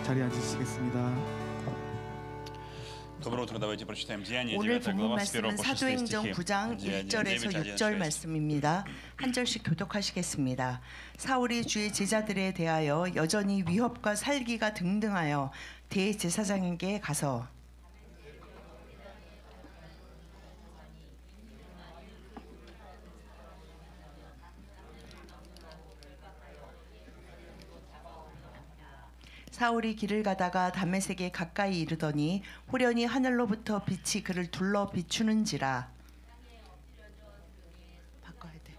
자리에 앉으시겠습니다. Доброе утро, давайте прочитаем Деяния, 오늘 9 본문 глава, с 1 말씀은 по 6 사도행전 стихи. 9장 Деяния 1절에서 9, 6절 1, 6. 말씀입니다. 한 절씩 교독하시겠습니다. 사울이 주의 제자들에 대하여 여전히 위협과 살기가 등등하여 대제사장에게 가서 사울이 길을 가다가 다메섹에 가까이 이르더니 호련히 하늘로부터 빛이 그를 둘러 비추는지라. 바꿔야 돼.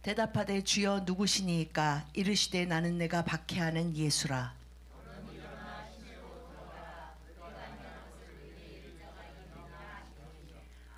대답하되 주여 누구시니까? 이르시되 나는 내가 박해하는 예수라.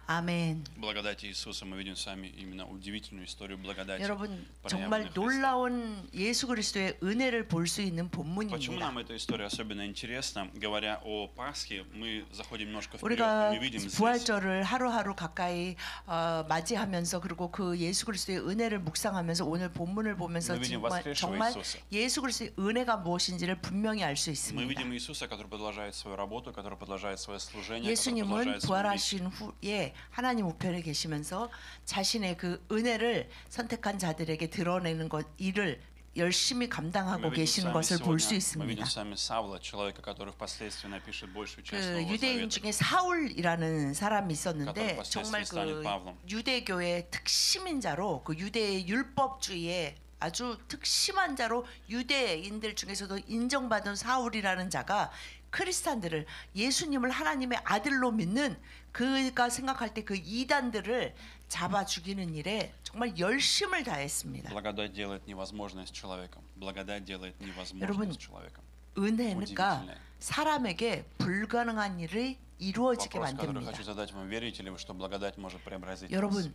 아멘. Благодати Иисуса мы видим с вами именно удивительную историю благодати. 여러분 проявленной 정말 Христа. 놀라운 예수 그리스도의 은혜를 볼 수 있는 Почему 본문입니다. нам эта история особенно интересна? Говоря о Пасхе, мы заходим немножко вперед, 우리가 мы видим здесь 부활절을 하루하루 가까이 맞이하면서 그리고 그 예수 그리스도의 은혜를 묵상하면서 오늘 본문을 보면서 Мы видим 정말, воскресшего 정말 Иисуса. 예수 그리스도의 은혜가 무엇인지를 분명히 알 수 мы 있습니다. видим Иисуса, который продолжает свою работу, который продолжает свое служение, который 예수님은 продолжает свою 부활하신 후에 하나님 우편에 계시면서 자신의 그 은혜를 선택한 자들에게 드러내는 것 일을 열심히 감당하고 계시는 것을 볼 수 мы 있습니다. видим с вами Савла, человека, который впоследствии напишет большую часть 그 Нового 유대인 Завета. 중에 사울이라는 사람이 있었는데 который 정말 станет 그 Павлом. 유대교의 특심인 자로 그 유대의 율법주의에 아주 특심한 자로 유대인들 중에서도 인정받은 사울이라는 자가 크리스찬들을 예수님을 하나님의 아들로 믿는 그가 생각할 때 그 이단들을 잡아 죽이는 일에 정말 열심을 다했습니다. Благодать делает невозможное с человеком. Благодать делает невозможное 여러분, с человеком. 은혜가 удивительное. 사람에게 불가능한 일을 이루어지게 Вопрос, который 만듭니다. хочу задать вам: верите ли вы, что благодать может преобразить вас? 여러분,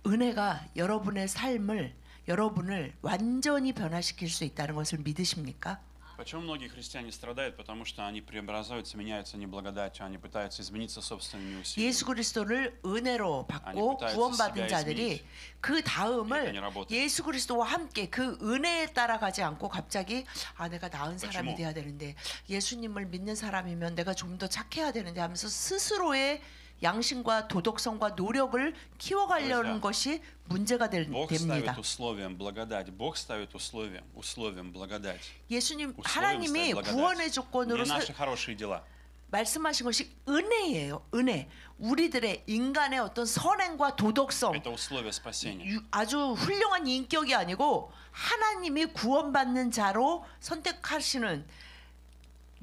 은혜가 여러분의 삶을 여러분을 완전히 변화시킬 수 있다는 것을 믿으십니까? Почему многие христиане страдают? Потому что они преобразуются, меняются не благодатью, они пытаются измениться собственными усилиями. 예수 그리스도를 은혜로 받고 아니, 구원받은 시간이 자들이 그 다음을 이게 아니라 예수 그리스도와 함께 그 은혜에 따라가지 않고 갑자기 내가 나은 사람이 그렇죠. 돼야 되는데 예수님을 믿는 사람이면 내가 좀 더 착해야 되는데 하면서 스스로의 양심과 도덕성과 노력을 키워가려는 것이 문제가 Бог 됩니다. ставит условием благодать. Бог ставит условием благодать. 예수님 условием 하나님이 ставит 구원의 благодать. 조건으로 Не наши хорошие дела. 말씀하신 것이 은혜예요. 은혜. 우리들의 인간의 어떤 선행과 도덕성, Это условие спасения. 아주 훌륭한 인격이 아니고 하나님이 구원받는 자로 선택하시는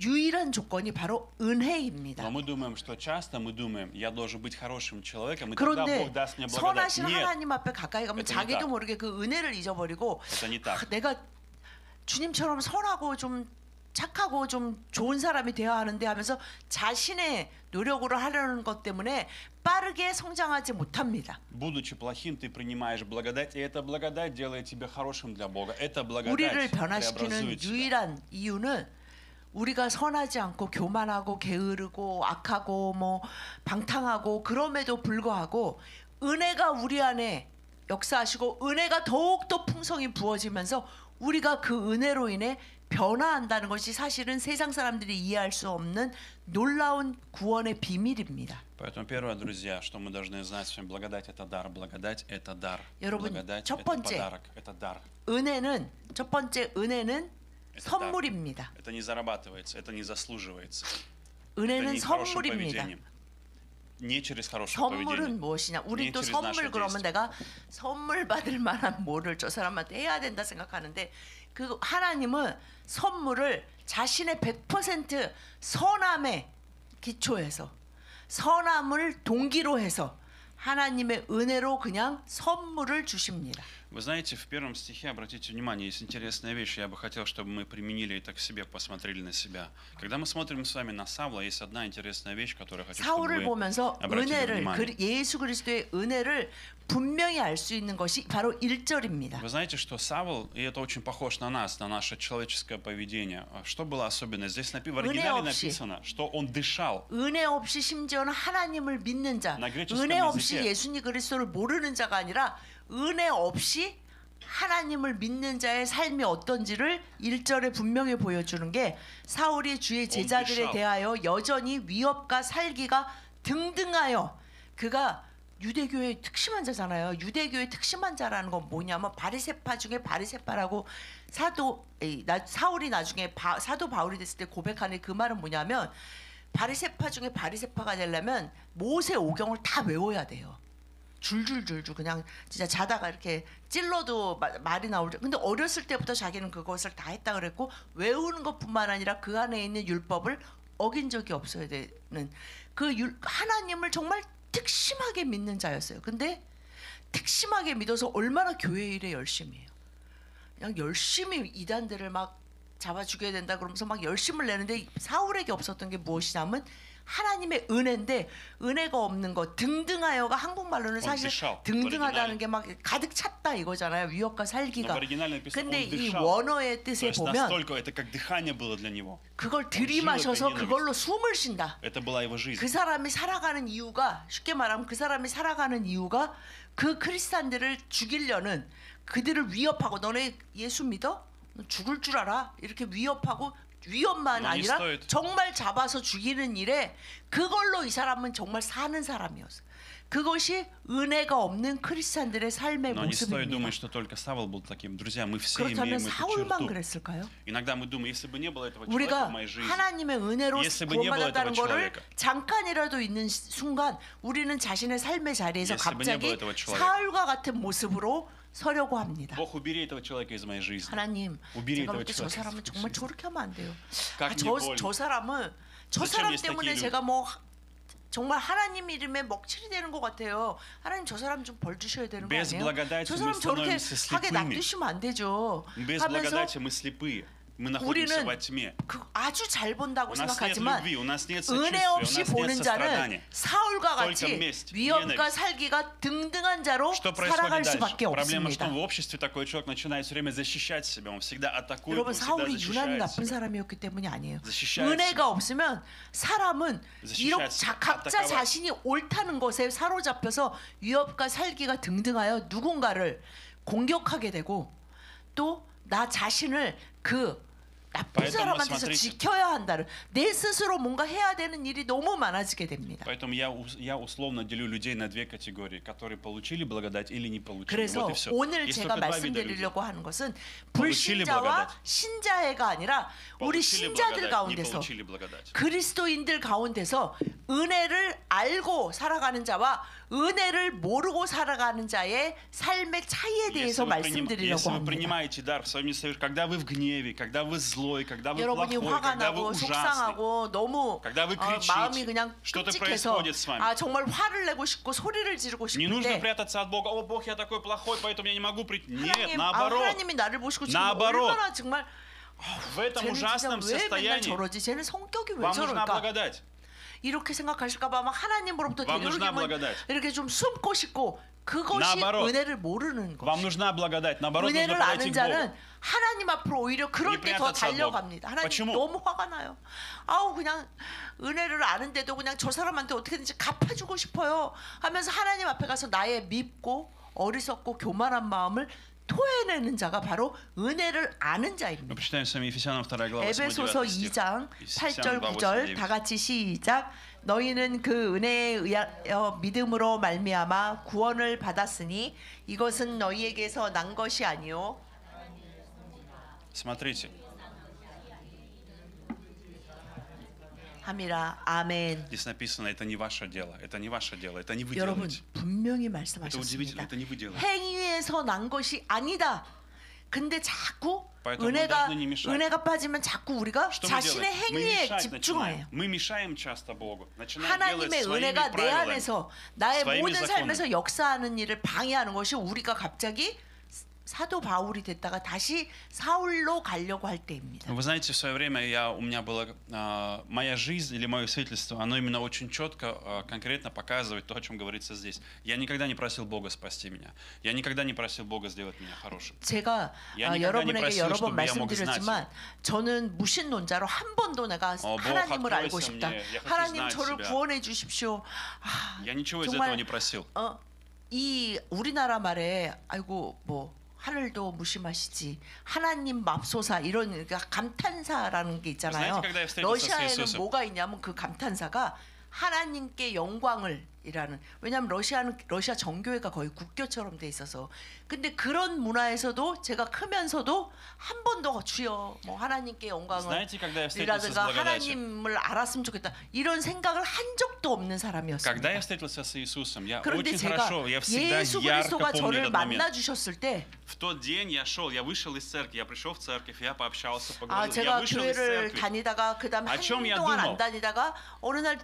유일한 조건이 바로 은혜입니다. Но мы думаем, что часто мы думаем, я должен быть хорошим человеком, и тогда 그런데 Бог даст мне благодать. 선하신 Нет, 하나님 앞에 가까이 가면 это не 자기도 так. 모르게 그 은혜를 잊어버리고 это не так. 내가 주님처럼 선하고 좀 착하고 좀 좋은 사람이 되어야 하는데 하면서 자신의 노력으로 하려는 것 때문에 빠르게 성장하지 못합니다. Будучи плохим, ты принимаешь благодать, и эта благодать делает тебя хорошим для Бога. Эта благодать 우리를 변화시키는 преобразует тебя. 유일한 이유는 우리가 선하지 않고 교만하고 게으르고 악하고 뭐 방탕하고 그럼에도 불구하고 은혜가 우리 안에 역사하시고 은혜가 더욱더 풍성히 부어지면서 우리가 그 은혜로 인해 변화한다는 것이 사실은 세상 사람들이 이해할 수 없는 놀라운 구원의 비밀입니다. Поэтому первое, друзья, что мы должны знать с вами: благодать — это дар, благодать — это дар, 여러분, благодать — 첫 это 번째, подарок, это дар. 은혜는 첫 번째 은혜는 Это 선물입니다. дар. Это не зарабатывается, это не заслуживается. Это 은혜는 не хорошим 선물입니다. поведением. Не через хорошее 선물은 поведение. 무엇이냐? 우리 네, 또 через 선물 наше 그러면 действие. 내가 선물 받을 만한 뭐를 저 사람한테 해야 된다 생각하는데 그 하나님은 선물을 자신의 100% 선함에 기초해서 선함을 동기로 해서 하나님의 은혜로 그냥 선물을 주십니다. Вы знаете, в первом стихе, обратите внимание, есть интересная вещь. Я бы хотел, чтобы мы применили это к себе, посмотрели на себя. Когда мы смотрим с вами на Савла, есть одна интересная вещь, которую хочу, чтобы 사울을 вы 보면서 обратили 은혜를 внимание. 예수 그리스도의 은혜를 분명히 알 수 있는 것이 바로 1절입니다. Вы знаете, что Савл, и это очень похож на нас, на наше человеческое поведение. Что было особенно? Здесь в оригинале написано, что он дышал. 은혜 없이 심지어는 하나님을 믿는 자, 나 그레이커스칸 은혜 없이 뮤직에 예수님 그리스도를 모르는 자가 아니라 은혜 없이 하나님을 믿는 자의 삶이 어떤지를 1절에 분명히 보여주는 게 사울이 주의 제자들에 대하여 여전히 위협과 살기가 등등하여 그가 유대교의 특심한 자잖아요. 유대교의 특심한 자라는 건 뭐냐면 바리새파 중에 바리새파라고 사울이 나중에 사도 바울이 됐을 때 고백하는 그 말은 뭐냐면 바리새파 중에 바리새파가 되려면 모세 오경을 다 외워야 돼요. 줄줄줄줄 그냥 진짜 자다가 이렇게 찔러도 말이 나올 때. 근데 어렸을 때부터 자기는 그것을 다 했다 그랬고 외우는 것뿐만 아니라 그 안에 있는 율법을 어긴 적이 없어야 되는 하나님을 정말 특심하게 믿는 자였어요. 근데 특심하게 믿어서 얼마나 교회 일에 열심히 해요. 그냥 열심히 이단들을 막 잡아 죽여야 된다 그러면서 막 열심을 내는데 사울에게 없었던 게 무엇이냐면 하나님의 은혜인데 은혜가 없는 것 등등하여가 한국말로는 사실 등등하다는 게 막 가득 찼다 이거잖아요. 위협과 살기가. 근데 이 원어의 뜻에 보면 그걸 들이마셔서 그걸로 숨을 쉰다. 그 사람이 살아가는 이유가 쉽게 말하면 그 사람이 살아가는 이유가 그 크리스찬들을 죽이려는 그들을 위협하고 너네 예수 믿어? 너 죽을 줄 알아? 이렇게 위협하고 위협만 아니라 정말 잡아서 죽이는 일에 그걸로 이 사람은 정말 사는 사람이었어요. 그것이 은혜가 없는 크리스찬들의 삶의 모습입니다. 그렇다면 사울만 그랬을까요? 우리가 하나님의 은혜로 구원받았다는 것을 잠깐이라도 있는 순간 우리는 자신의 삶의 자리에서 갑자기 사울과 같은 모습으로 서려고 합니다. 하나님, 제가 볼 때 저 사람은 정말 저렇게 하면 안 돼요. 저 사람 때문에 제가 뭐 정말 하나님 이름에 먹칠이 되는 것 같아요. 하나님 저 사람 좀 벌 주셔야 되는 거 아니에요? 저 사람 저렇게 하게 놔두시면 안 되죠. 하면서 우리는 아주 잘 본다고 생각하지만 은혜 없이 보는 자는 사울과 같이 위험과 살기가 등등한 자로 살아갈 수밖에 없습니다. 여러분 사울이 유난히 나쁜 사람이었기 때문이 아니에요. 은혜가 없으면 사람은 이렇게 각자 자신이 옳다는 것에 사로잡혀서 위협과 살기가 등등하여 누군가를 공격하게 되고 또 나 자신을 그 나쁜 사람한테서 지켜야 한다는 내 스스로 뭔가 해야 되는 일이 너무 많아지게 됩니다. Поэтому я условно делю людей на две категории, которые получили благодать или не получили. 그래서 Вот и все. 오늘 제가 말씀드리려고 하는 것은 불신자와 신자애가 아니라 우리 신자들 가운데서 그리스도인들 가운데서 은혜를 알고 살아가는 자와 은혜를 모르고 살아가는 자의 삶의 차이에 대해서 말씀드리려고 합니다. 여러분이 화가 나고 속상하고 너무 마음이 그냥 끔찍해서 정말 화를 내고 싶고 소리를 지르고 싶은데 하나님이 나를 보시고 지금 얼마나 정말 쟤는 진짜 왜 맨날 저러지? 쟤는 성격이 왜 저럴까? 이렇게 생각하실까봐 하나님으로부터 되도록이면 이렇게 좀 숨고 싶고 그것이 은혜를 모르는 것이에요. 은혜를 아는 자는 하나님 앞으로 오히려 그럴 때 더 달려갑니다. 하나님 너무 화가 나요. 그냥 은혜를 아는데도 그냥 저 사람한테 어떻게든지 갚아주고 싶어요 하면서 하나님 앞에 가서 나의 밉고 어리석고 교만한 마음을 토해내는 자가 바로 은혜를 아는 자입니다. 에베소서 2장 8절 9절 다 같이 시작. 너희는 그 은혜에 의하여 믿음으로 말미암아 구원을 받았으니 이것은 너희에게서 난 것이 아니요. Смотрите. 함이라. 아멘. Здесь написано, это не ваше дело, это не ваше дело, это не вы 여러분 делаете. 분명히 말씀하셨습니다. 행위에서 난 것이 아니다. 근데 자꾸 은혜가 빠지면 자꾸 우리가 자신의 행위에 집중해요. 하나님의 은혜가 내 안에서 나의 모든 삶에서 역사하는 일을 방해하는 것이 우리가 갑자기 사도 바울이 됐다가 다시 사울로 가려고 할 때입니다. Вы знаете, в свое время у меня была моя жизнь или мое свидетельство, оно именно очень четко, конкретно показывает то, о чем говорится здесь. Я никогда не просил Бога спасти меня. Я никогда не просил Бога сделать меня хорошим. 제가 여러분에게 여러 번 말씀드렸지만 저는 무신론자로 한 번도 내가 하나님을 알고 싶다. 하나님 저를 구원해 주십시오. Я ничего из этого не просил. 이 우리나라 말에 아이고 뭐 하늘도 무심하시지 하나님 맙소사 이런 그러니까 감탄사라는 게 있잖아요. Знаете, когда я встретился с 러시아에는 Иисусом, 뭐가 있냐면 그 감탄사가 하나님께 영광을 이라는 왜냐하면 러시아는 러시아 정교회가 거의 국교처럼 돼 있어서 근데 그런 문화에서도 제가 크면서도 한 번도 주여 뭐 하나님께 영광을 знаете, когда я встретился с 이라든가 благодатью, 하나님을 알았으면 좋겠다 이런 생각을 한 적도 없는 사람이었습니다. когда я встретился с Иисусом, я 그런데 очень 제가 хорошо, я всегда 예수 ярко 그리스도가 помню 저를 этот момент. 만나 주셨을 때 В тот день я шел, я вышел из церкви, я пришел в церковь, я пообщался, 아, поговорил, я 제가 вышел из 교회를 церкви. 다니다가 그다음 아, 처음 한 동안 야, 안 다니다가 어느 날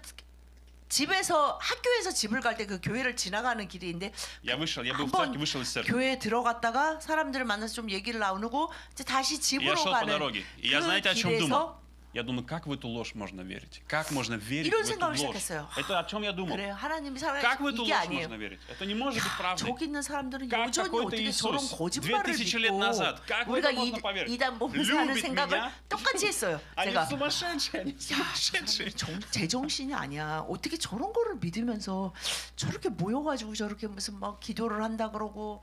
집에서 학교에서 집을 갈 때 그 교회를 지나가는 길인데 Я вышел, я был в 한번 церкви, вышел из церкви. 교회에 들어갔다가 사람들을 만나서 좀 얘기를 나누고 이제 다시 Я 집으로 шел по 가는 дороге, и я 그 знаете, о чем думал? 길에서 Я думаю, как в эту ложь можно верить? Как можно верить 이런 в эту 생각을 ложь? 시작했어요. Это о чем я думал? 그래요. 하나님이 살아 Как в эту 이게 ложь 아니에요. можно верить? Это не может быть правдой. 저기 있는 사람들은 Как 여전히 какой-то 어떻게 저런 Иисус 거짓말을 2000 лет 믿고 назад, как в 우리가 это можно поверить? 이단 보면서 하는 Любит 생각을 меня? 똑같이 했어요. Они 제가 сумасшедшие, они сумасшедшие. 제정신이 아니야. 어떻게 저런 거를 믿으면서 저렇게 모여가지고 저렇게 무슨 막 기도를 한다 그러고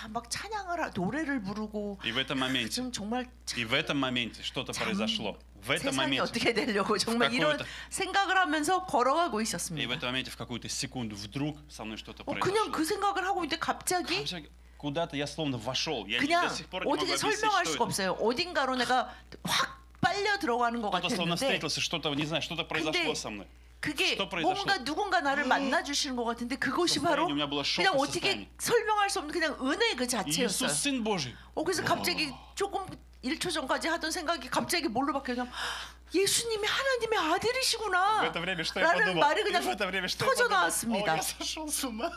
막 찬양을 노래를 부르고 И в этом моменте, 좀 정말 и в этом моменте что-то произошло. В этом 세상이 моменте, 어떻게 되려고 정말 이런 какой-то- 생각을 하면서 걸어가고 и в 있었습니다. этом моменте в какую-то секунду вдруг со мной что-то 그냥 произошло. 그 생각을 하고 있는데 갑자기 갑자기 Куда-то я словно вошел. Я 그냥 до сих пор не могу 어떻게 объяснить, 설명할 что 수가 это. 없어요. 어딘가로 내가 확 빨려 들어가는 것 Кто-то словно 같았는데 встретился, что-то, не знаю, что-то произошло со мной. 그게 что произошло? 뭔가 누군가 나를 만나 주시는 것 같은데 그것이 바로 состояние, у меня было 그냥 шоковое 어떻게 состояние. 설명할 수 없는 그냥 은혜 그 Иисус 자체였어요. Сын Божий. 그래서 갑자기 조금 1초 전까지 하던 생각이 갑자기 뭘로 바뀌냐면 예수님이 하나님의 В 아들이시구나 это время что я 라는 подумал? 말이 И 그냥 в это время что я 터져 подумал? О, 나왔습니다. я сошел с ума.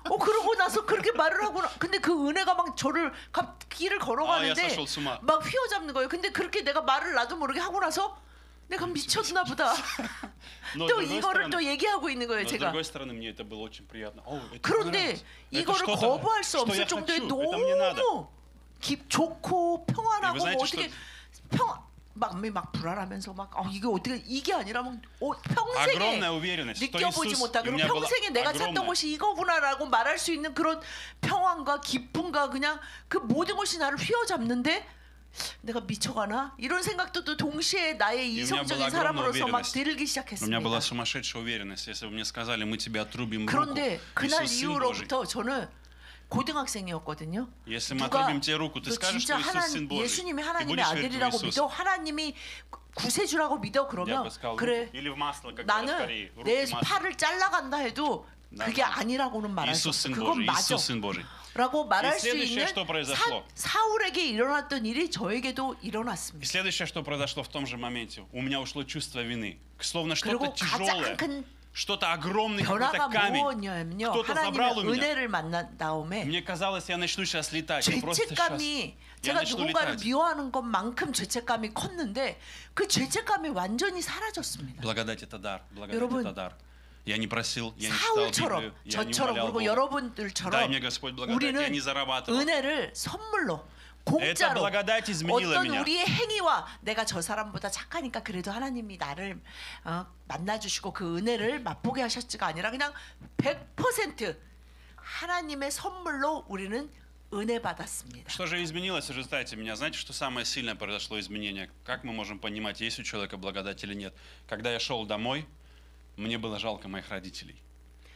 그러고 나서 그렇게 말을 하고 근데 그 은혜가 막 저를 길을 아, 야, 걸어가는데 сошел с ума. 막 휘어잡는 거예요. 근데 그렇게 내가 말을 나도 모르게 하고 나서 내가 미쳤나 보다. Но, 또 с другой 이거를 стороны, 또 얘기하고 있는 거예요, но с 제가. другой стороны, мне это было очень приятно. О, это 그런데 понравилось. Это 이거를 что-то, 거부할 수 что я 없을 정도의 хочу. Это мне надо. 너무 좋고 평안하고 이거 знаете, 어떻게 막 불안하면서 막 이게 어떻게 이게 아니라면 평생에 Огромная уверенность, что 느껴보지 Иисус, 못하고 у меня была 평생에 내가 찾던 огромная. 것이 이거구나라고 말할 수 있는 그런 평안과 기쁨과 그냥 그 모든 것이 나를 휘어잡는데 내가 미쳐가나 이런 생각도 또 동시에 나의 меня 이성적인 была 사람으로서 막 огромная 들기 У меня была 시작했습니다. сумасшедшая уверенность. Если бы мне сказали, мы тебе отрубим руку, 그런데 그날 Иисус Сын Божий. 이후로부터 저는 고등학생이었거든요. Если мы 누가 отрубим тебе руку, ты 너 скажешь, 진짜 что Иисус Сын Божий. 예수님이 Ты 하나님의 будешь верить в 아들이라고 Иисуса. 믿어 하나님이 구세주라고 믿어 Я 그러면 бы сказал, 그래 или в масло, как говорят в 나는 Корее, в 내 руки масло. 팔을 잘라간다 해도 그게 나는 아니라고는 말할 수 Иисус 없어. Сын 그건 Божий, 맞아. Иисус Сын Божий. 라고 말할 수 следующее, 있는 что произошло? 사울에게 일어났던 일이 저에게도 И 일어났습니다. следующее, что произошло в том же моменте, у меня ушло чувство вины. Словно что-то 그리고 тяжелое, 가장 큰 что-то огромный 변화가 какой-то камень. 뭐냐면요. Кто-то забрал у 하나님의 меня. 은혜를 만난 다음에 Мне казалось, я начну сейчас летать. Я просто сейчас. 죄책감이 Я 제가 начну 누군가를 летать. 미워하는 것만큼 죄책감이 컸는데 그 죄책감이 완전히 사라졌습니다. Благодать это дар. Благодать 여러분, это дар. Я не просил, я не читал 사울처럼 Библию, я не 저처럼 умолял 그리고 Бога. Дай 여러분들처럼 мне Господь благодать, я не 우리는 зарабатывал. 은혜를 선물로 Эта 공짜로 благодать изменила 어떤 меня. 우리의 행위와 내가 저 사람보다 착하니까 그래도 하나님이 나를 만나주시고 그 은혜를 맛보게 하셨지가 아니라 그냥 100% 하나님의 선물로 우리는 은혜 받았습니다. Что же изменилось в результате меня? Знаете, что самое сильное произошло изменение? Как мы можем понимать, есть у человека благодать или нет? Когда я шел домой, мне было жалко моих родителей.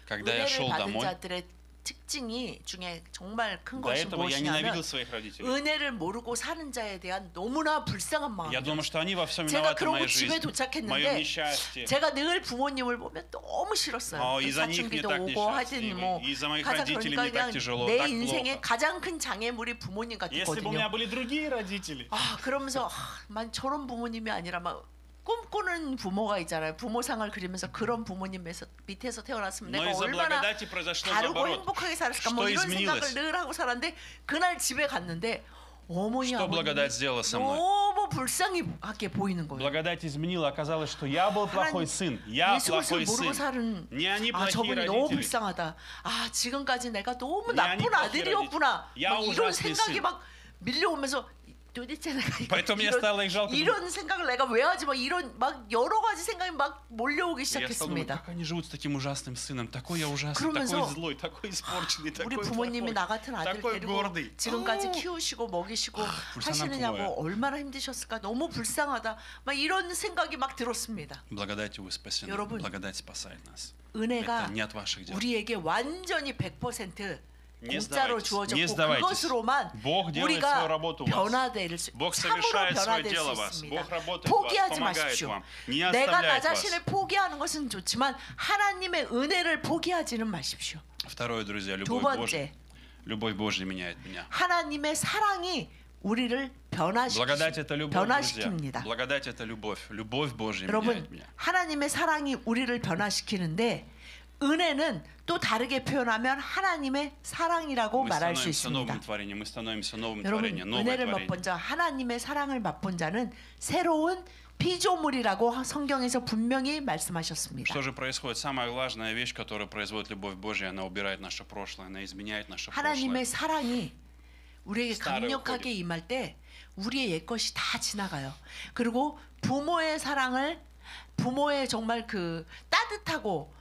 Когда я 은혜를 шел 받은 домой, 자들의 특징이 중에 정말 큰 до 것이 этого я 무엇이냐면 ненавидел своих родителей. 은혜를 모르고 사는 자에 대한 너무나 불쌍한 마음이 Я думаю, что они во всем 제가 виноваты в 그러고 моей 집에 жизни, в моем 도착했는데 несчастье. 제가 늘 부모님을 보면 너무 싫었어요. из-за них мне 사춘기도 так 오고 하여튼 несчастливо, 뭐 из-за моих 가장 родителей 그러니까 мне так 그냥 тяжело, 내 так 인생의 плохо. 가장 큰 장애물이 부모님 Если бы у 같았거든요. меня были другие родители, 그러면서 만 저런 부모님이 아니라 막 꿈꾸는 부모가 있잖아요. 부모상을 그리면서 그런 부모님 밑에서 태어났으면 но 내가 из-за 얼마나 благодати произошло 다르고 наоборот. 행복하게 살았을까 뭐 что 이런 изменилось? 생각을 늘 하고 살았는데 그날 집에 갔는데 어머니 Что 아버님이 благодать сделала со мной? 너무 불쌍하게 보이는 거예요. Благодать изменила, оказалось, что я был плохой сын, я 예수 그리스도를 плохой 모르고 сын. 사는 Не они плохие 저분이 너무 родители. 불쌍하다. 지금까지 내가 너무 네, 나쁜 아니, 아들이었구나. 야, 막 이런 ужасный 생각이 сын. 막 밀려오면서 도대체 내가 Поэтому мне стало их жалко. 이런 생각을 내가 왜 하지? 막 이런 막 여러 가지 생각이 막 몰려오기 Я стал думать, 시작했습니다. как они живут с таким ужасным сыном. Такой я ужасный, 그러면서 такой злой, такой испорченный, 우리 такой 부모님이 나 같은 плохой, 아들 такой 데리고 гордый. 지금까지 키우시고 먹이시고 불쌍한 하시느냐고 부모예요. 얼마나 힘드셨을까? 너무 불쌍하다. 막 이런 생각이 막 들었습니다. Благодатью вы спасены. 여러분, Благодать спасает нас. 은혜가 Это не от ваших дел. 우리에게 완전히 100% Не 공짜로 сдавайтесь, 주어졌고 не сдавайтесь. 그것으로만 Бог делает 우리가 свою работу у вас. 변화될 수, Bог 참으로 совершает свое 변화될 дело 수 в вас. 있습니다. Бог работает в вас, 포기하지 помогает 마십시오. вам. Не 내가 나 оставляет вас. 자신을 포기하는 것은 좋지만 하나님의 은혜를 포기하지는 마십시오. Второе, друзья, 두 любовь Божья. 번째, Любовь Божья меняет меня. 하나님의 사랑이 우리를 Благодать это любовь, друзья. 변화시킵니다. Благодать это любовь. Любовь Божья 여러분, меняет меня. 하나님의 사랑이 우리를 변화시키는데 은혜는 또 다르게 표현하면 하나님의 사랑이라고 Мы 말할 수 становимся 있습니다. новым творением. Мы становимся новым 여러분, творением. Новое 은혜를 творение. 맛본 자, 하나님의 사랑을 맛본 자는 새로운 피조물이라고 성경에서 분명히 말씀하셨습니다. Что же происходит? Самая важная вещь, которую производит любовь Божья, она убирает наше прошлое, она изменяет наше 하나님의 прошлое. 사랑이 우리에게 스타를 강력하게 임할 때 우리의 옛것이 다 지나가요. 그리고 부모의 사랑을, 부모의 정말 그 따뜻하고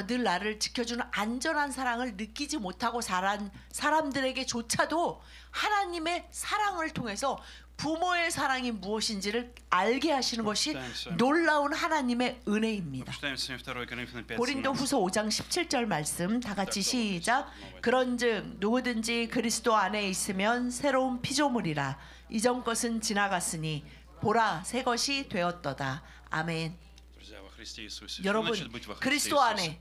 늘 나를 지켜주는 안전한 사랑을 느끼지 못하고 자란 사람들에게조차도 하나님의 사랑을 통해서 부모의 사랑이 무엇인지를 알게 하시는 것이 놀라운 하나님의 은혜입니다. Читаем с вами 2 Коринфянам 5:17. 고린도후서 5장 17절 말씀 다 같이 시작. 그런즉 누구든지 그리스도 안에 있으면 새로운 피조물이라. 이전 것은 지나갔으니 보라 새 것이 되었도다. 아멘. Друзья, во Христе Иисусе. Что 여러분, значит быть во Христе 그리스도 Иисусе?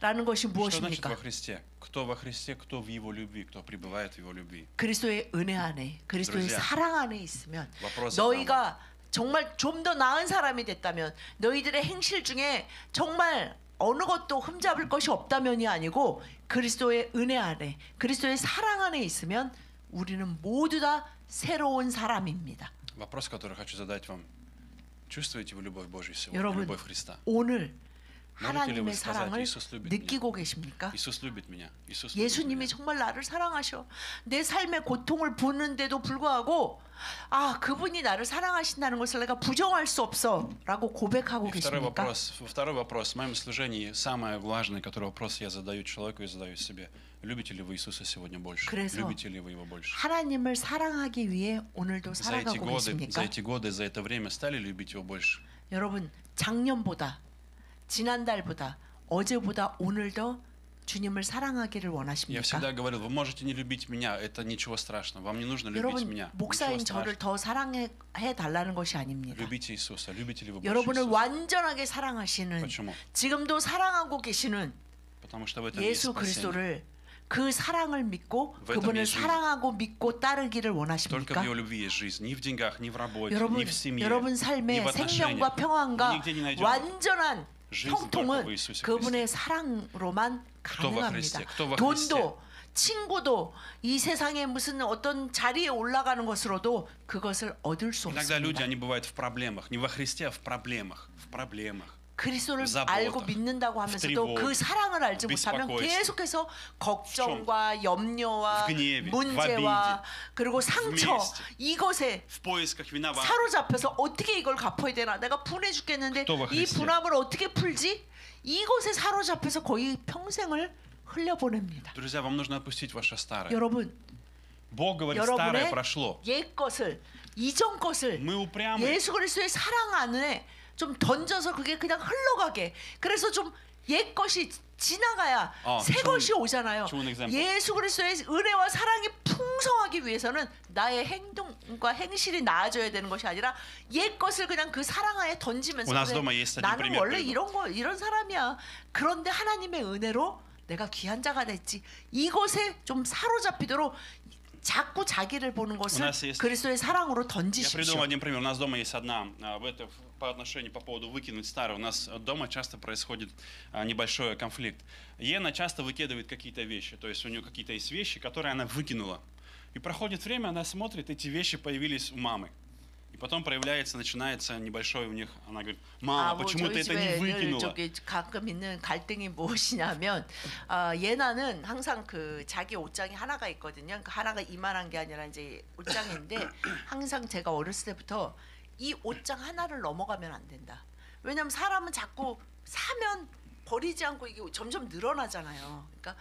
안에라는 것이 Что значит 무엇입니까? во Христе? Кто во Христе, кто в Его любви, кто пребывает в Его любви. 그리스도의 은혜 안에, 그리스도의 друзья, 사랑 안에 있으면 вопрос 너희가 정말 좀 더 나은 사람이 됐다면, 너희들의 행실 중에 정말 어느 것도 흠잡을 것이 없다면이 아니고 그리스도의 은혜 안에, 그리스도의 사랑 안에 있으면 우리는 모두 다 새로운 사람입니다. Вопрос, который хочу задать вам. Чувствуете вы любовь Божью сегодня? 여러분, Любовь Христа? 오늘 Можете ли вы 하나님의 сказать, 사랑을 Иисус любит 느끼고 меня? 계십니까? Иисус любит меня. Иисус любит 예수님이 меня. 정말 나를 사랑하셔. 내 삶의 고통을 보는데도 불구하고 그분이 나를 사랑하신다는 것을 내가 부정할 수 없어라고 고백하고 И второй 계십니까? вопрос. В моем служении самый важный, который вопрос я задаю человеку и задаю себе. Любите ли вы Иисуса сегодня больше? 그래서 Любите ли вы Его больше? 하나님을 사랑하기 위해 오늘도 За эти 살아가고 계십니까? годы, за это время стали любить Его больше? 여러분, 작년보다, 지난달보다, 어제보다 오늘도 주님을 사랑하기를 Я 원하십니까? всегда говорил, вы можете не любить меня, это ничего страшного. Вам не нужно любить 여러분, меня. 목사인 Ничего 저를 страшного. 더 사랑해 달라는 것이 아닙니다. Любите Иисуса. Любите ли вы больше 여러분을 Иисуса? 완전하게 사랑하시는, Почему? 지금도 사랑하고 계시는 Потому что в этом есть 예수 спасение. 그리스도를, 그 사랑을 믿고 В этом 그분을 есть жизнь. 사랑하고 믿고 따르기를 Только в 원하십니까? Его любви есть жизнь. Ни в деньгах, ни в работе, 여러분, ни в семье, 여러분 ни 삶의 в отношениях. 생명과 평안과 Вы нигде не найдете. 완전한 жизнь только 형통은 в Иисусе 그분의 사랑으로만 Кто во 가능합니다. Христе? Кто во 돈도 친구도 이 세상에 무슨 어떤 자리에 올라가는 것으로도 그것을 얻을 수 Иногда люди, 없습니다. они бывают в проблемах. Не во Христе, а в проблемах. В проблемах. 그리스도를 заботах, 알고 믿는다고 하면서도 тревогах, 그 사랑을 알지 в 못하면 беспокойстве, 계속해서 걱정과 염려와 в гневе, 문제와 그리고 상처 вместе. 이것에 В поисках виноватых. 사로잡혀서 어떻게 이걸 갚아야 되나, 내가 분해 죽겠는데 또 이 그리스도야. 분함을 어떻게 풀지, 이것에 사로잡혀서 거의 평생을 흘려보냅니다. Друзья, вам нужно отпустить ваше старое. 여러분, Бог говорит, старое 여러분의 прошло. 옛 것을, 이전 것을 Мы упрямы. 예수 그리스도의 사랑 안에 좀 던져서 그게 그냥 흘러가게, 그래서 좀 옛 것이 지나가야 새 것이 오잖아요. 좋은 example. 예수 그리스도의 은혜와 사랑이 풍성하기 위해서는 나의 행동과 행실이 나아져야 되는 것이 아니라 옛 것을 그냥 그 사랑 안에 던지면서 У нас 그래, дома есть один 나는 пример. 원래 приведу. 이런 사람이야. 그런데 하나님의 은혜로 내가 귀한 자가 됐지. 이것에 좀 사로잡히도록 자꾸 자기를 보는 것을 У нас есть- 그리스도의 사랑으로 Я 던지십시오. придумал один пример. У нас дома есть одна по отношению по поводу выкинуть старое. У нас дома часто происходит небольшой конфликт. Ена часто выкидывает какие-то вещи. То есть у нее какие-то есть вещи, которые она выкинула. И проходит время, она смотрит, эти вещи появились у мамы. И потом проявляется, начинается небольшой у них, она говорит, мама, 뭐 почему 저희 ты это не 집에 늘 выкинула? 저기 가끔 있는 갈등이 무엇이냐면 예나는 항상 그 자기 옷장이 하나가 있거든요. 그 하나가 이만한 게 아니라 이제 옷장인데 항상 제가 어렸을 때부터 이 옷장 하나를 넘어가면 안 된다. 왜냐하면 사람은 자꾸 사면 버리지 않고 이게 점점 늘어나잖아요. 그러니까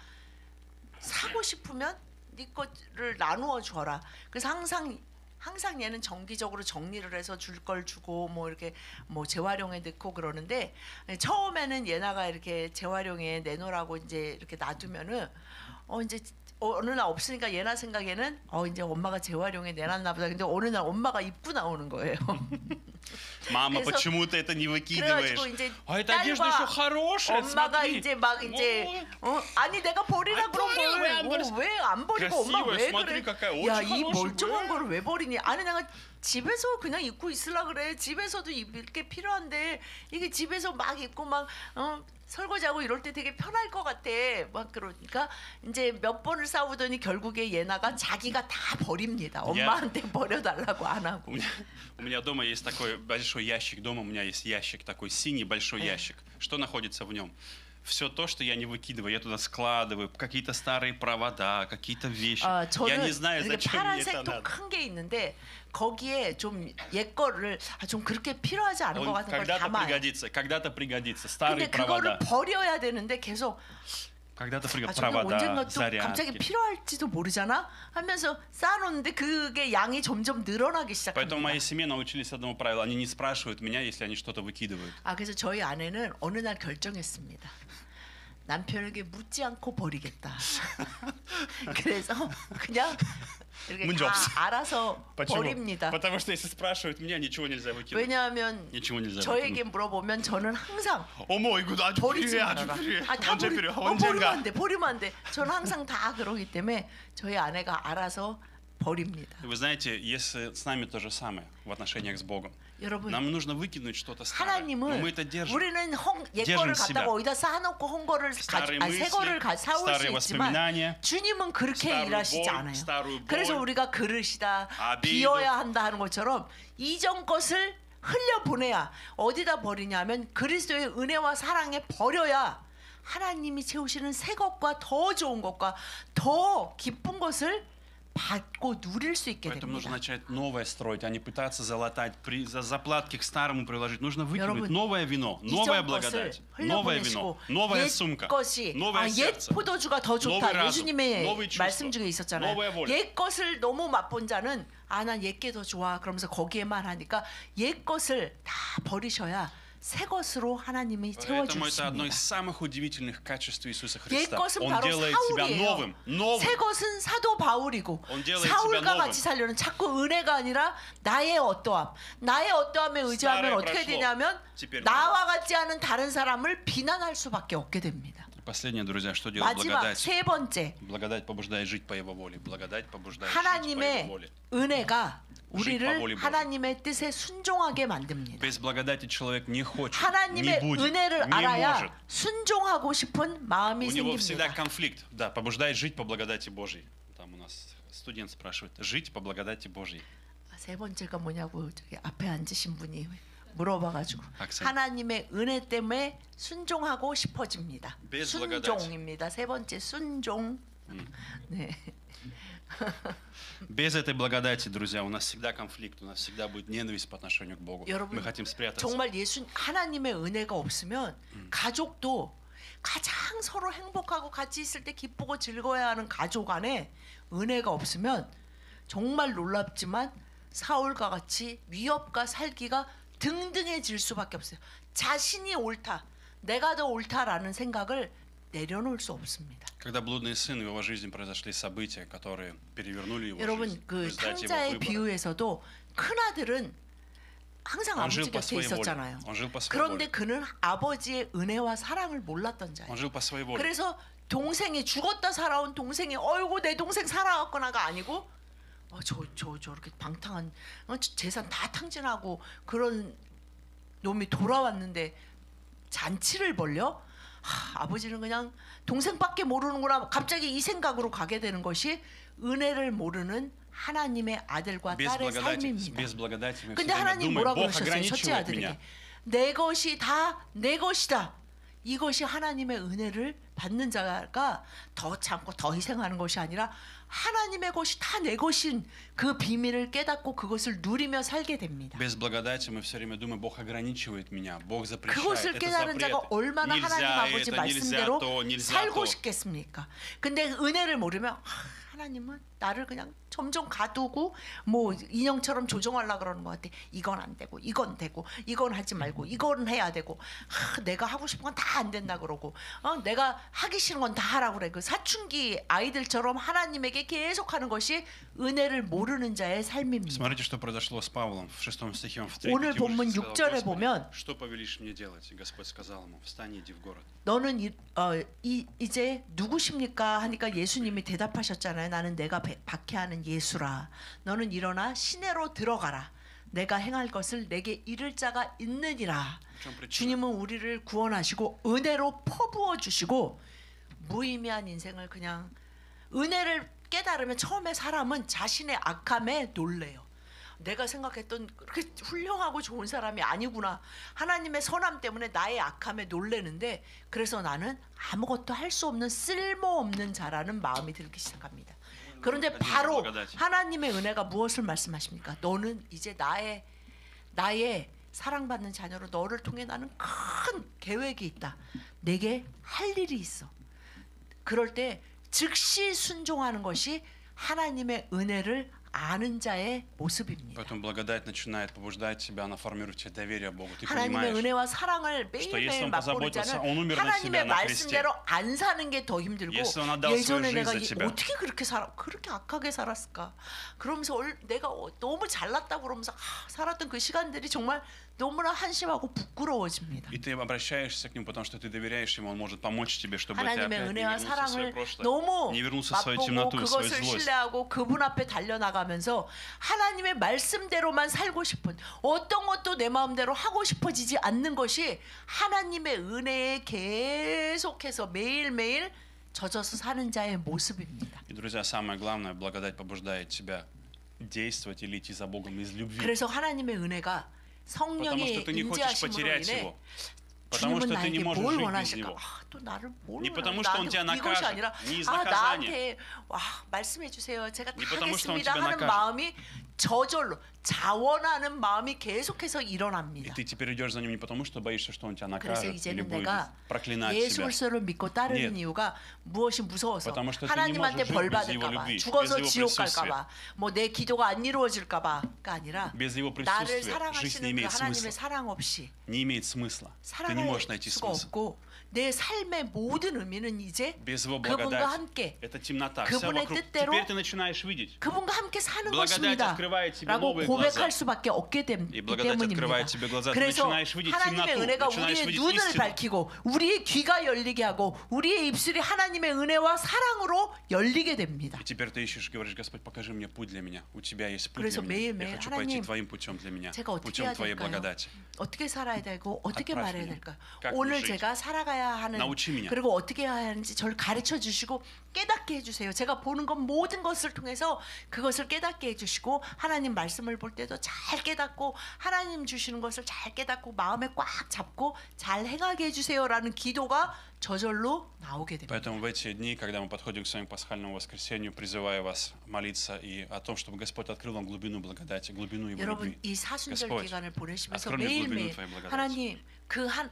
사고 싶으면 네 거를 나누어 줘라. 그래서 항상 얘는 정기적으로 정리를 해서 줄 걸 주고 뭐 이렇게 뭐 재활용에 넣고 그러는데 처음에는 예나가 이렇게 재활용에 내놓으라고 이제 이렇게 놔두면은 이제 어느 날 없으니까 예나 생각에는 이제 엄마가 재활용에 내놨나 보다. 근데 어느 날 엄마가 입고 나오는 거예요. Мама, 그래서- почему ты это не выкидываешь? 그래가지고 이제 А эта одежда еще хорошая, 엄마가 смотри. 이제 막 이제 아니 내가 버리라 아, 그런 버려, 왜안 버렸어? 걸 왜 안 버리고 엄마 красивая, 왜 смотри, 그래? какая, очень 야 이 хорошая, 멀쩡한 왜? 거를 왜 버리니? 아니 내가 집에서 그냥 입고 있으려 그래. 집에서도 입을 게 필요한데 이게 집에서 막 입고 막 설거지하고 이럴 때 되게 편할 것 같아. 막 그러니까 이제 몇 번을 싸우더니 결국에 예나가 자기가 다 버립니다. 엄마한테 버려달라고 안 하고. У меня дома есть такой большой ящик. Дома у меня есть ящик такой синий большой ящик. Что находится в нем? Все то, что я не выкидываю, я туда складываю. Какие-то старые провода, какие-то вещи. Я 저는 не знаю, 이렇게 зачем мне это 파란색 통 надо. 큰 게 있는데 거기에 좀 옛 거를 좀 그렇게 필요하지 않은 것 Он 같은 걸 когда-то 담아요. пригодится, когда-то пригодится. 근데 Старые 그거를 провода. 버려야 되는데 계속 Когда-то пригодится. 저게 언젠가 Провода, 또 갑자기 зарядки. 필요할지도 모르잖아 하면서 쌓아놓는데 그게 양이 점점 늘어나기 Поэтому 시작합니다. моей семье научились одному правилу. Они не спрашивают меня, если они что-то выкидывают. 그래서 저희 아내는 어느 날 결정했습니다. 남편에게 묻지 않고 버리겠다. 그래서 그냥 이렇게 문제 다 없어. 알아서 버립니다. Потому что если спрашивают меня, ничего нельзя выкидывать. 왜냐하면 ничего нельзя 저에게 выкинуть. 물어보면 저는 항상 어머 이거 아주 버리지 필요해, 아주 말아라. 필요해. 다 언제 버리, 필요해? 버리면 언젠가. 안 돼. 버리면 안 돼. 저는 항상 다 그러기 때문에 저희 아내가 알아서 버립니다. Вы знаете, если с нами то же самое в отношениях с Богом. 여러분, Нам нужно выкинуть что-то старое, но 하나님은 мы это держим. 우리는 옛 держим 거를 себя. 갖다가 어디다 쌓아놓고 헛 거를 старые 새 мысли, 거를 사올 수 старые 있지만 воспоминания, 주님은 그렇게 старую 일하시지 боль, 않아요. старую боль, 그래서 우리가 그릇이다, 아비도. 비워야 한다 하는 것처럼 이전 것을 흘려보내야 어디다 버리냐면 그리스도의 은혜와 사랑에 버려야 하나님이 채우시는 새 것과 더 좋은 것과 더 기쁜 것을 받고 누릴 수 있게 Поэтому нужно 됩니다. начать новое строить, а не пытаться залатать, за заплатки к старому приложить. Нужно выкинуть 여러분, новое вино, новая 이전 것을 благодать, новое 흘려보내시고 вино, новая 옛 сумка, 것이 новое 옛 сердце. 포도주가 더 новый 좋다. разум, 예수님의 новые чувства, 말씀 중에 있었잖아요. новая воля. 옛 것을 너무 맛본 자는 난 옛 게 더 좋아. 그러면서 거기에만 하니까 옛 것을 다 버리셔야 새 것으로 하나님이 Поэтому это одно из 채워주십니다. самых удивительных качеств Иисуса 옛 Христа. 것은 Он 바로 делает тебя 사울이에요. новым, новым. 새 것은 사도 바울이고 Он делает 사울과 тебя новым. 같이 살려는 자꾸 은혜가 아니라 나의 어떠함. 나의 어떠함에 의지하면 старое 어떻게 прошло. 되냐면 теперь 나와 같지 않은 다른 사람을 비난할 수밖에 없게 됩니다. Последнее, друзья, что делает 마지막 благодать? 세 번째, Благодать побуждает жить по Его воле. Благодать побуждает жить по Его 하나님의 воле. 은혜가 Жить по воле 우리를 Божьей. 하나님의 뜻에 순종하게 만듭니다. Без благодати человек не хочет, не 하나님의 будет, 은혜를 не 알아야 может. 순종하고 싶은 마음이 У него всегда 생깁니다. конфликт. Да, побуждает жить по благодати Божьей. Там у нас студент спрашивает. Жить по благодати Божьей. 세 번째가 뭐냐고 저기 앞에 앉으신 분이 물어봐가지고 학생. 하나님의 은혜 때문에 순종하고 싶어집니다. Без благодати. 순종입니다. 세 번째 순종. 네. Без этой благодати, друзья, у нас всегда конфликт, у нас всегда будет ненависть по отношению к Богу. 여러분, Мы хотим спрятаться. 정말 하나님의 은혜가 없으면 가족도 가장 서로 행복하고 같이 있을 때 기쁘고 즐거워야 하는 가족 안에 은혜가 없으면 정말 놀랍지만 사울과 같이 위협과 살기가 등등해질 수밖에 없어요. 자신이 옳다, 내가 더 옳다라는 생각을 내려놓을 수 없습니다. Когда блудный сын в его жизни произошли события, которые перевернули его 여러분 жизнь, в 그 результате его 탕자의 выбора. 비유에서도 큰 아들은 항상 Он 아버지 жил по 곁에 своей воле. 있었잖아요. Он жил по своей 그런데 воле. 그는 아버지의 은혜와 사랑을 몰랐던 자예요. Он жил по своей воле. 그래서 동생이 죽었다 살아온 동생이 어이구 내 동생 살아왔구나가 아니고 저렇게 방탕한 재산 다 탕진하고 그런 놈이 돌아왔는데 잔치를 벌려? 아버지는 그냥 동생밖에 모르는구나 갑자기 이 생각으로 가게 되는 것이 은혜를 모르는 하나님의 아들과 Без 딸의 благодати, 삶입니다. без благодати мы все 근데 время 하나님 думаем, 뭐라 Бог 그러셨어요? 첫째 ограничивает меня. 아들에게 내 것이 다 내 것이다. 이것이 하나님의 은혜를 받는 자가 더 참고 더 희생하는 것이 아니라 하나님의 것이 다 내 것인 그 비밀을 깨닫고 그것을 누리며 살게 됩니다. Без благодати мы все время думаем, Бог ограничивает меня, Бог запрещает. 그것을 Это 깨달은 запрет. 자가 얼마나 하나님 Нельзя 아버지 это, 말씀대로 nельзя то, nельзя 살고 то. 싶겠습니까? 근데 은혜를 모르면 하나님은 나를 그냥 점점 가두고 뭐 인형처럼 조종하려고 그러는 것 같아. 이건 안 되고 이건 되고 이건 하지 말고 이건 해야 되고 내가 하고 싶은 건 다 안 된다 그러고 내가 하기 싫은 건 다 하라고 그래. 그 사춘기 아이들처럼 하나님에게 계속 하는 것이 은혜를 모르는 자의 삶입니다. Смотрите, что произошло с Павлом в 6 стихе. Он в 3 오늘 본문 6절에 보면 что повелишь мне делать? И Господь сказал ему, встань, иди в город. 너는 이제 누구십니까? 하니까 예수님이 대답하셨잖아요. 나는 내가 박해하는 예수라. 너는 일어나 시내로 들어가라. 내가 행할 것을 내게 이를 자가 있느니라. 주님은 우리를 구원하시고 은혜로 퍼부어 주시고 무의미한 인생을 그냥 은혜를 깨달으면 처음에 사람은 자신의 악함에 놀래요. 내가 생각했던 그렇게 훌륭하고 좋은 사람이 아니구나. 하나님의 선함 때문에 나의 악함에 놀래는데 그래서 나는 아무것도 할 수 없는 쓸모없는 자라는 마음이 들기 시작합니다. 그런데 바로 하나님의 은혜가 무엇을 말씀하십니까? 너는 이제 나의 사랑받는 자녀로 너를 통해 나는 큰 계획이 있다. 내게 할 일이 있어. 그럴 때 즉시 순종하는 것이 하나님의 은혜를 아는 자의 모습입니다. Поэтому благодать начинает побуждать тебя, она формирует тебе доверие Богу. Ты 하나님의 понимаешь, 은혜와 사랑을 что 매일매일 если Он 맛보는 позаботился, 자는 Он умер на 하나님의 тебя на кресте. 말씀대로 안 사는 게 더 힘들고 Если Он отдал свою 예전에 жизнь 내가 за тебя. 어떻게 그렇게 악하게 살았을까? 그러면서 내가 너무 잘났다고 그러면서 살았던 그 시간들이 정말 너무나 한심하고 부끄러워집니다. И ты обращаешься к Нему, потому что ты доверяешь Ему, Он может помочь тебе, чтобы ты 하나님의 опять не 은혜와 вернулся в свое 사랑을 прошлое, 너무 не вернулся в свою 맛보고 темноту, в свою 그것을 злость. 신뢰하고 그분 앞에 달려나가면서 하나님의 말씀대로만 살고 싶은 어떤 것도 내 마음대로 하고 싶어지지 않는 것이 하나님의 은혜에 계속해서 매일매일 젖어서 사는 자의 모습입니다. И, друзья, самое главное, благодать побуждает тебя действовать или идти за Богом из любви. 그래서 하나님의 은혜가 Потому 성령의 что ты не хочешь 인지하심으로 потерять 인해 Его. Потому 주님은 что ты не 나에게 можешь 뭘 жить без 원하실까? Него. 또 나를 뭘 Не потому, 원하실까? что Он тебя 나한테 이것이 накажет, 아니라 не из наказания. 나한테 말씀해 주세요. 제가 다 Не потому, что Он 하겠습니다 тебя 하는 накажет. 마음이 저절로 자원하는 마음이 계속해서 И 일어납니다. ты теперь идешь за Ним не потому, что боишься, что Он тебя 그래서 накажет или 이제는 будет 내가 проклинать 예수 тебя. 그리스도를 믿고 따르는 Нет. 이유가 무엇이 무서워서 Потому что ты не 하나님한테 можешь 벌 жить без Его 받을까 봐 любви, 죽어서 без Его 지옥 присутствия. 갈까 봐 뭐 내 기도가 안 이루어질까 봐가 아니라 Без Его 나를 присутствия жизнь не 사랑하시는 그 имеет 하나님의 смысла. 사랑 없이 Не имеет смысла. Ты не 살아갈 можешь найти 수가 смысл. 없고 내 삶의 모든 의미는 이제 Без Его 그분과 благодати. 함께 Это темнота. Вся 그분의 вокруг. 뜻대로 Теперь ты начинаешь видеть. 그분과 함께 사는 благодать 것입니다. открывает тебе 라고 новые 고백할 глаза. 수밖에 없기 И благодать 때문입니다. открывает тебе глаза. Ты 그래서 начинаешь видеть 하나님의 темноту, 은혜가 начинаешь 우리의 видеть 눈을 истину. 밝히고 우리의 귀가 열리게 하고 우리의 입술이 하나님의 은혜와 사랑으로 열리게 됩니다. И теперь ты ищешь, говоришь, Господь, покажи мне путь для меня. У тебя есть путь 그래서 для меня. 매일매일 Я хочу пойти 하나님, Твоим путем для меня. 제가 어떻게 Путем 해야 Твоей 될까요? благодати. 어떻게 살아야 되고 어떻게 Отправь 말해야 меня. 될까요? Как 오늘 мне жить? 제가 살아가야 하는 Научи меня. 그리고 어떻게 해야 하는지 저를 가르쳐 주시고 깨닫게 해주세요. 제가 보는 것 모든 것을 통해서 그것을 깨닫게 해주시고 하나님 말씀을 볼 때도 잘 깨닫고 하나님 주시는 것을 잘 깨닫고 마음에 꽉 잡고 잘 행하게 해주세요라는 기도가 저절로 나오게 됩니다. Поэтому в эти дни, когда мы подходим к своему пасхальному воскресенью, призываю вас молиться и о том, чтобы Господь открыл вам глубину благодати, глубину Его 여러분 любви. 이 사순절 Господь, 기간을 보내시면서 открой мне глубину 매일매일 Твоей благодати. 하나님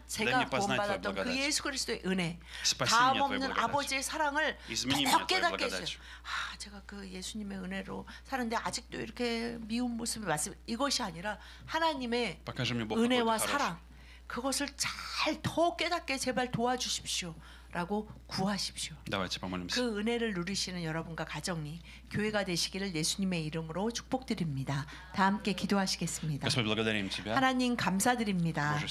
제가 Дай мне познать 구원받았던 Твою 그 благодать. 예수 그리스도의 은혜 Spаси 다음 меня Твоей 없는 благодатью. 아버지의 사랑을 Измени меня 더 Твоей 깨닫게 해주세요. благодатью. 제가 그 예수님의 은혜로 사는데 아직도 이렇게 미운 모습이 맞습니다. 이것이 아니라 하나님의 Покажи мне, Бог, 은혜와 какой Ты хороший. 사랑 그것을 잘 더 깨닫게 제발 도와주십시오. 라고 구하십시오. Давайте помолимся. 그 은혜를 누리시는 여러분과 가정이 교회가 되시기를 예수님의 이름으로 축복드립니다. 다 함께 기도하시겠습니다. Господь, благодарим Тебя. 하나님 감사드립니다. Боже,